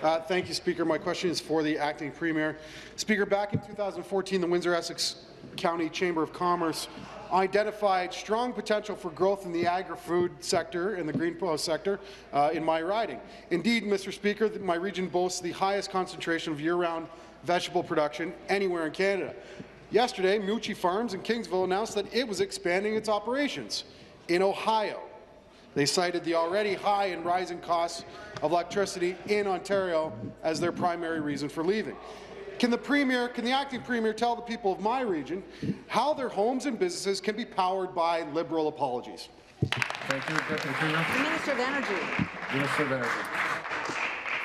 Thank you, Speaker. My question is for the Acting Premier. Speaker, back in 2014, the Windsor-Essex County Chamber of Commerce identified strong potential for growth in the agri-food sector and the greenhouse sector in my riding. Indeed, Mr. Speaker, my region boasts the highest concentration of year-round vegetable production anywhere in Canada. Yesterday, Mucci Farms in Kingsville announced that it was expanding its operations in Ohio. They cited the already high and rising costs of electricity in Ontario as their primary reason for leaving. Can the Acting Premier tell the people of my region how their homes and businesses can be powered by Liberal apologies? Thank you, Deputy Premier. The Minister of Energy. Minister of Energy.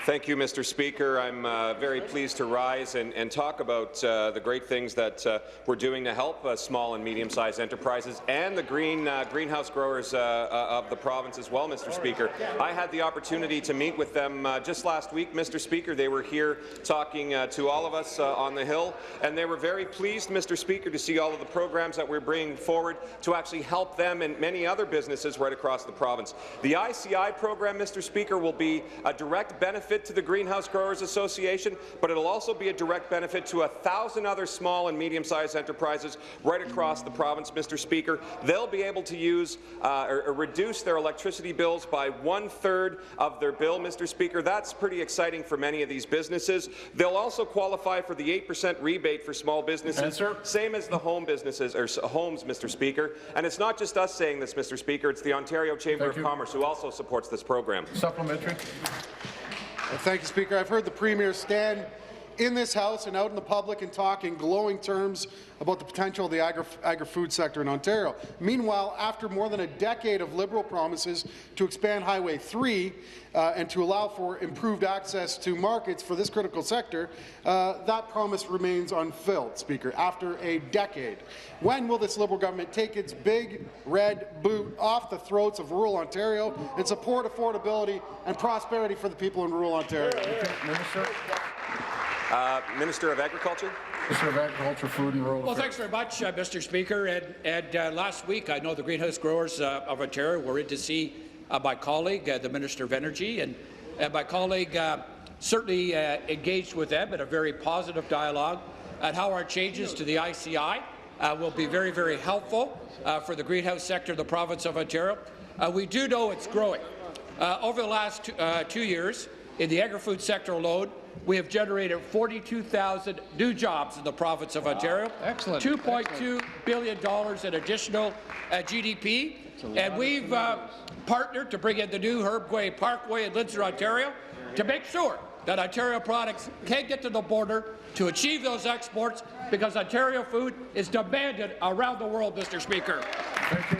Thank you, Mr. Speaker. I'm very pleased to rise and talk about the great things that we're doing to help small and medium-sized enterprises and the greenhouse growers of the province as well, Mr. Speaker. I had the opportunity to meet with them just last week, Mr. Speaker. They were here talking to all of us on the Hill, and they were very pleased, Mr. Speaker, to see all of the programs that we're bringing forward to actually help them and many other businesses right across the province. The ICI program, Mr. Speaker, will be a direct benefit to the Greenhouse Growers Association, but it'll also be a direct benefit to 1,000 other small and medium-sized enterprises right across the province, Mr. Speaker. They'll be able to use or reduce their electricity bills by 1/3 of their bill, Mr. Speaker. That's pretty exciting for many of these businesses. They'll also qualify for the 8% rebate for small businesses, same as the home businesses or homes, Mr. Speaker. And it's not just us saying this, Mr. Speaker. It's the Ontario Chamber of Commerce who also supports this program. Supplementary. Thank you, Speaker. I've heard the Premier stand in this House and out in the public and talk in glowing terms about the potential of the agri-food sector in Ontario. Meanwhile, after more than a decade of Liberal promises to expand Highway 3 and to allow for improved access to markets for this critical sector, that promise remains unfilled, Speaker, after a decade. When will this Liberal government take its big red boot off the throats of rural Ontario and support affordability and prosperity for the people in rural Ontario? Minister. Minister of Agriculture. Minister of Agriculture, Food and Rural Affairs. Thanks very much, Mr. Speaker. And last week, I know the greenhouse growers of Ontario were in to see my colleague, the Minister of Energy, and my colleague certainly engaged with them in a very positive dialogue on how our changes to the ICI will be very, very helpful for the greenhouse sector of the province of Ontario. We do know it's growing. Over the last 2 years, in the agri-food sector alone, we have generated 42,000 new jobs in the province of Ontario. Excellent. $2.2 billion in additional GDP. And we've partnered to bring in the new Herbway Parkway in Windsor, Ontario, to make sure that Ontario products can get to the border to achieve those exports, because Ontario food is demanded around the world, Mr. Speaker. Thank you.